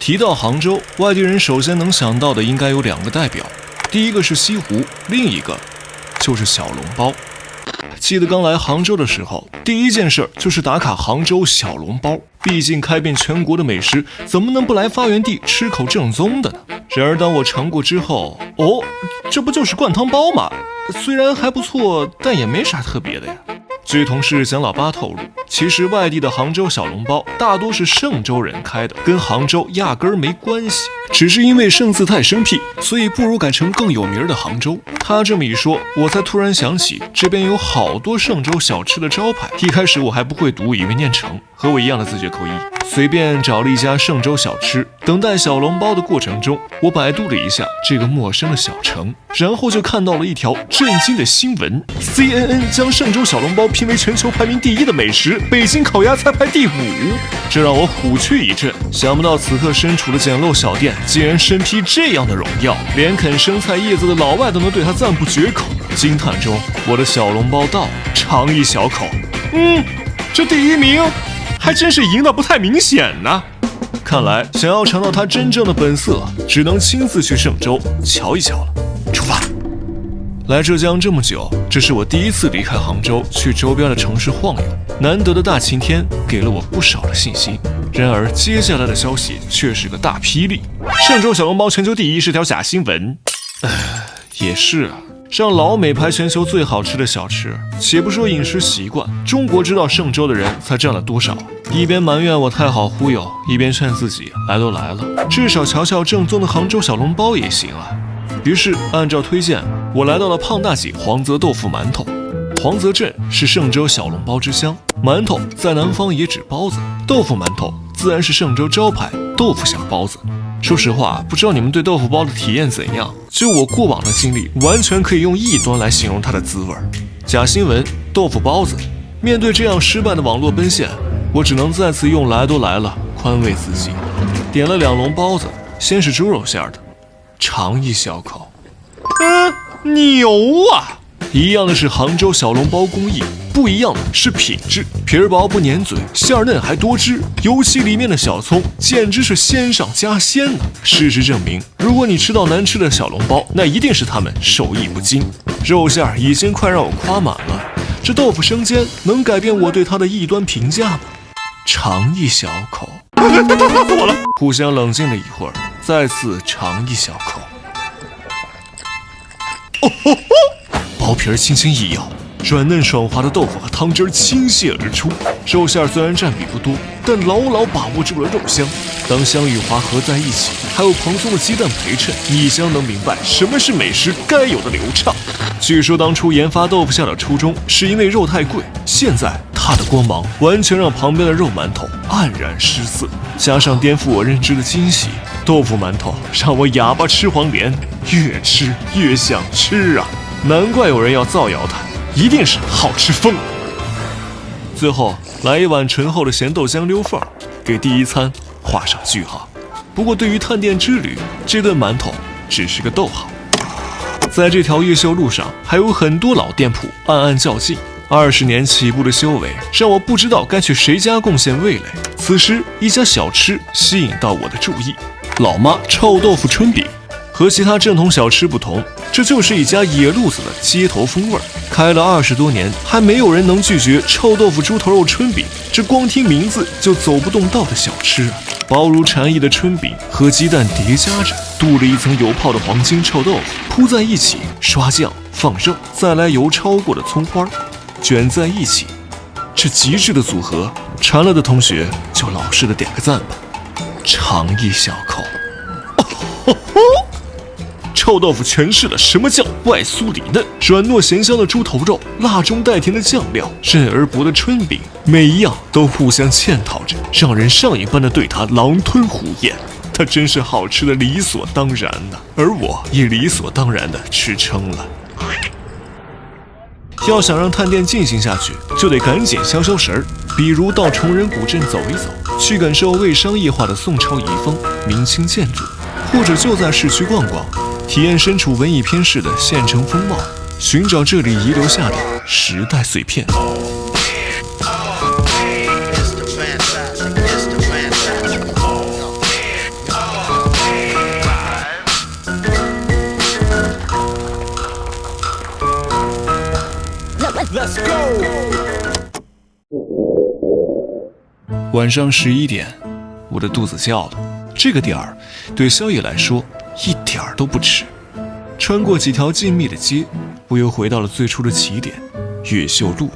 提到杭州，外地人首先能想到的应该有2个代表，第一个是西湖，另一个就是小笼包。记得刚来杭州的时候，第一件事就是打卡杭州小笼包，毕竟开遍全国的美食，怎么能不来发源地吃口正宗的呢？然而当我尝过之后，这不就是灌汤包吗？虽然还不错，但也没啥特别的呀。据同事蒋老八透露，其实外地的杭州小笼包大多是嵊州人开的，跟杭州压根儿没关系，只是因为嵊字太生僻，所以不如改成更有名的杭州。他这么一说，我才突然想起这边有好多嵊州小吃的招牌，一开始我还不会读，以为念成，和我一样的自觉口音，随便找了一家嵊州小吃。等待小笼包的过程中，我百度了一下这个陌生的小城，然后就看到了一条震惊的新闻 ：CNN 将嵊州小笼包评为全球排名第1的美食，北京烤鸭才排第5，这让我虎躯一震。想不到此刻身处的简陋小店，竟然身披这样的荣耀，连啃生菜叶子的老外都能对他赞不绝口。惊叹中，我的小笼包到，尝一小口，这第1名还真是赢得不太明显呢。看来想要尝到它真正的本色，只能亲自去嵊州瞧一瞧了。出发！来浙江这么久，这是我第一次离开杭州去周边的城市晃悠，难得的大晴天给了我不少的信心。然而接下来的消息却是个大霹雳：嵊州小笼包全球第1是条假新闻。也是啊，让老美排全球最好吃的小吃，且不说饮食习惯，中国知道嵊州的人才占了多少？一边埋怨我太好忽悠，一边劝自己来都来了，至少瞧瞧正宗的杭州小笼包也行啊。于是按照推荐，我来到了胖大姐黄泽豆腐馒头。黄泽镇是嵊州小笼包之乡，馒头在南方也指包子，豆腐馒头自然是嵊州招牌豆腐小包子。说实话，不知道你们对豆腐包的体验怎样，就我过往的经历，完全可以用异端来形容它的滋味。假新闻，豆腐包子。面对这样失败的网络奔现，我只能再次用来都来了宽慰自己。点了2笼包子，先是猪肉馅的，尝一小口，牛啊！一样的是杭州小笼包工艺，不一样的是品质。皮儿薄不粘嘴，馅儿嫩还多汁，尤其里面的小葱简直是鲜上加鲜呢。事实证明，如果你吃到难吃的小笼包，那一定是他们手艺不精。肉馅儿已经快让我夸满了，这豆腐生煎能改变我对它的异端评价吗？尝一小口，他死我了！互相冷静了一会儿，再次尝一小口。薄皮儿轻轻一咬，软嫩爽滑的豆腐和汤汁倾泻而出。肉馅虽然占比不多，但牢牢把握住了肉香。当香与滑合在一起，还有蓬松的鸡蛋陪衬，你将能明白什么是美食该有的流畅。据说当初研发豆腐馅的初衷是因为肉太贵，现在它的光芒完全让旁边的肉馒头黯然失色。加上颠覆我认知的惊喜，豆腐馒头让我哑巴吃黄连，越吃越想吃啊！难怪有人要造谣它，一定是好吃疯了。最后来一碗醇厚的咸豆浆溜缝，给第一餐画上句号。不过对于探店之旅，这顿馒头只是个逗号。在这条越秀路上，还有很多老店铺暗暗较劲。20年起步的修为，让我不知道该去谁家贡献味蕾。此时，一家小吃吸引到我的注意：老妈臭豆腐春饼。和其他正统小吃不同，这就是一家野路子的街头风味。开了20多年，还没有人能拒绝臭豆腐猪头肉春饼，这光听名字就走不动道的小吃啊！薄如蝉翼的春饼和鸡蛋叠加着，镀了一层油泡的黄金臭豆腐铺在一起，刷酱放肉，再来油焯过的葱花，卷在一起，这极致的组合，馋了的同学就老实的点个赞吧。尝一小口，臭豆腐诠释了什么叫外酥里嫩，软糯咸香的猪头肉，辣中带甜的酱料，韧而薄的春饼，每一样都互相嵌套着，让人上瘾般的对它狼吞虎咽。它真是好吃的理所当然呐，而我也理所当然的吃撑了。要想让探店进行下去，就得赶紧消消神儿，比如到崇仁古镇走一走，去感受未商业化的宋朝遗风、明清建筑，或者就在市区逛逛，体验身处文艺片式的县城风貌，寻找这里遗留下的时代碎片。晚上11点，我的肚子叫了。这个点儿对宵夜来说一点儿都不迟。穿过几条静谧的街，我又回到了最初的起点——越秀路。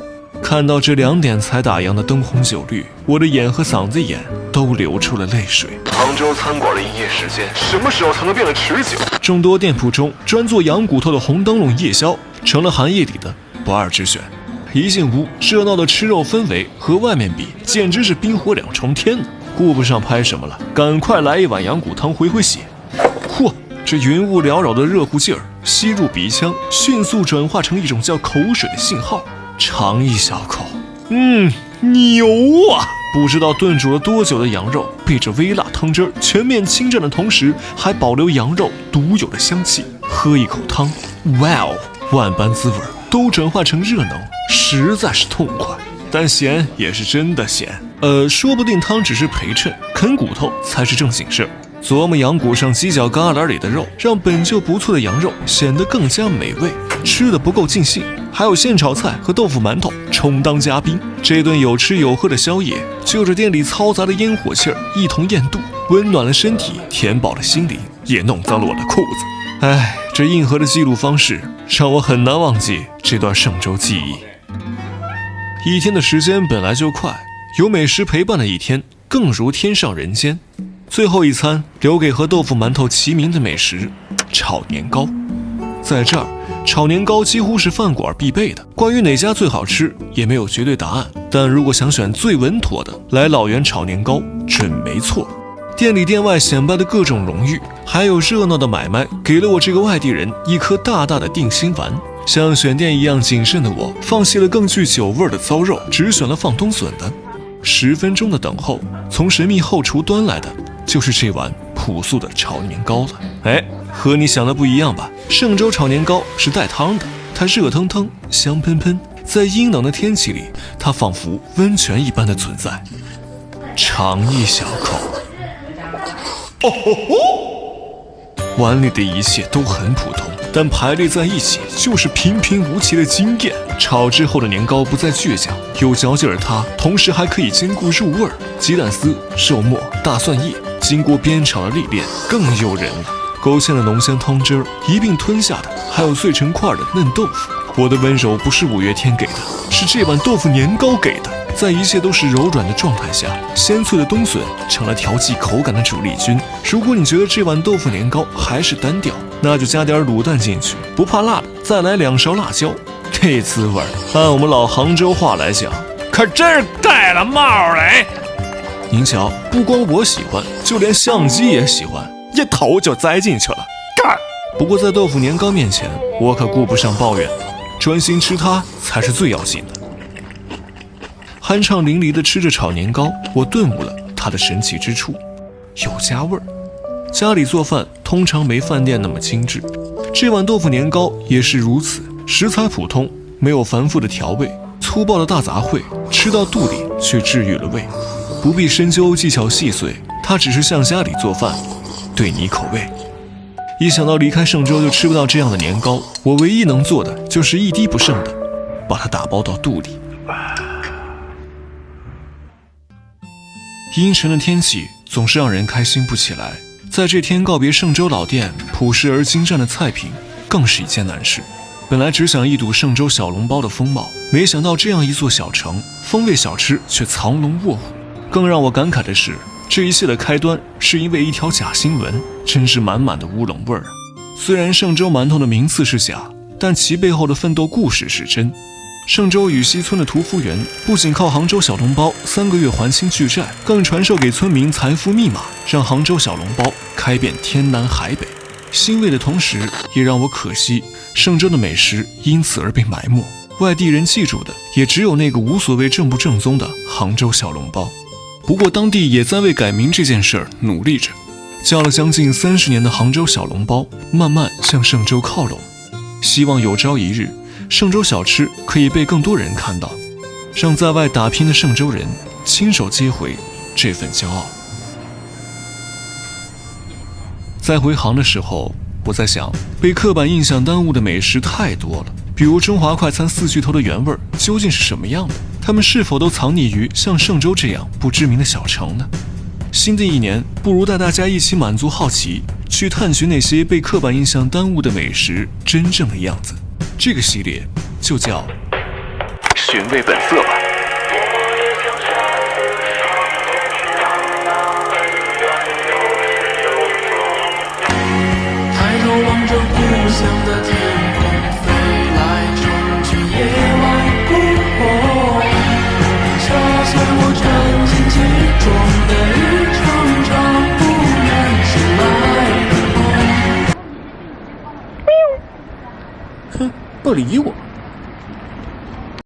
看到这2点才打烊的灯红酒绿，我的眼和嗓子眼都流出了泪水。杭州餐馆的营业时间什么时候才能变得持久？众多店铺中，专做羊骨头的红灯笼夜宵成了行业里的不二之选。一进屋，热闹的吃肉氛围和外面比，简直是冰火2重天呢。顾不上拍什么了，赶快来一碗羊骨汤回血。嚯，这云雾缭绕的热乎劲儿吸入鼻腔，迅速转化成一种叫口水的信号。尝一小口，牛啊！不知道炖煮了多久的羊肉，被这微辣汤汁全面侵占的同时，还保留羊肉独有的香气。喝一口汤，哇哦，万般滋味都转化成热能，实在是痛快。但咸也是真的咸，说不定汤只是陪衬，啃骨头才是正经事儿。琢磨羊骨上犄角旮旯里的肉，让本就不错的羊肉显得更加美味。吃得不够尽兴，还有现炒菜和豆腐馒头充当嘉宾。这顿有吃有喝的宵夜，就着店里嘈杂的烟火气儿一同咽肚，温暖了身体，填饱了心灵，也弄脏了我的裤子。哎，这硬核的记录方式让我很难忘记这段嵊州记忆。一天的时间本来就快，有美食陪伴的一天更如天上人间。最后一餐留给和豆腐馒头齐名的美食——炒年糕。在这儿，炒年糕几乎是饭馆必备的。关于哪家最好吃，也没有绝对答案。但如果想选最稳妥的，来老袁炒年糕准没错。店里店外显摆的各种荣誉，还有热闹的买卖，给了我这个外地人一颗大大的定心丸。像选店一样谨慎的我，放弃了更具酒味的糟肉，只选了放冬笋的。10分钟的等候，从神秘后厨端来的就是这碗朴素的炒年糕了。哎，和你想的不一样吧？嵊州炒年糕是带汤的，它热腾腾、香喷喷，在阴冷的天气里，它仿佛温泉一般的存在。尝一小口，哦吼吼！碗里的一切都很普通，但排列在一起就是平平无奇的惊艳。炒之后的年糕不再倔强，有嚼劲儿它，同时还可以兼顾入味儿。鸡蛋丝、肉末、大蒜叶，经过煸炒的历练，更诱人了。勾芡的浓香汤汁儿一并吞下的，还有碎成块的嫩豆腐。我的温柔不是5月天给的，是这碗豆腐年糕给的。在一切都是柔软的状态下，鲜脆的冬笋成了调剂口感的主力军。如果你觉得这碗豆腐年糕还是单调，那就加点卤蛋进去，不怕辣的再来2勺辣椒，这滋味按我们老杭州话来讲，可真是盖了帽嘞！您瞧，不光我喜欢，就连相机也喜欢，一头就栽进去了，干！不过在豆腐年糕面前，我可顾不上抱怨，专心吃它才是最要紧的。酣畅淋漓地吃着炒年糕，我顿悟了它的神奇之处，有家味儿。家里做饭通常没饭店那么精致，这碗豆腐年糕也是如此，食材普通，没有繁复的调味，粗暴的大杂烩，吃到肚里却治愈了胃，不必深究技巧细碎，它只是像家里做饭，对你口味。一想到离开嵊州就吃不到这样的年糕，我唯一能做的就是一滴不剩的把它打包到肚里。阴沉的天气总是让人开心不起来，在这天告别嵊州老店朴实而精湛的菜品，更是一件难事。本来只想一睹嵊州小笼包的风貌，没想到这样一座小城，风味小吃却藏龙卧虎。更让我感慨的是，这一切的开端是因为一条假新闻，真是满满的乌龙味儿。虽然嵊州馒头的名次是假，但其背后的奋斗故事是真。嵊州禹溪村的屠夫园不仅靠杭州小笼包3个月还清巨债，更传授给村民财富密码，让杭州小笼包开遍天南海北。欣慰的同时，也让我可惜嵊州的美食因此而被埋没，外地人记住的也只有那个无所谓正不正宗的杭州小笼包。不过当地也在为改名这件事儿努力着，叫了将近30年的杭州小笼包慢慢向嵊州靠拢，希望有朝一日嵊州小吃可以被更多人看到，让在外打拼的嵊州人亲手接回这份骄傲。在回杭的时候，我在想，被刻板印象耽误的美食太多了，比如中华快餐4巨头的原味究竟是什么样的？他们是否都藏匿于像嵊州这样不知名的小城呢？新的一年，不如带大家一起满足好奇，去探寻那些被刻板印象耽误的美食真正的样子。这个系列就叫寻味本色吧。抬头望着故乡的天空，飞来冲去夜晚孤火，掐碎我沉浸其中的一场场不愿醒来的梦。哼，不理我。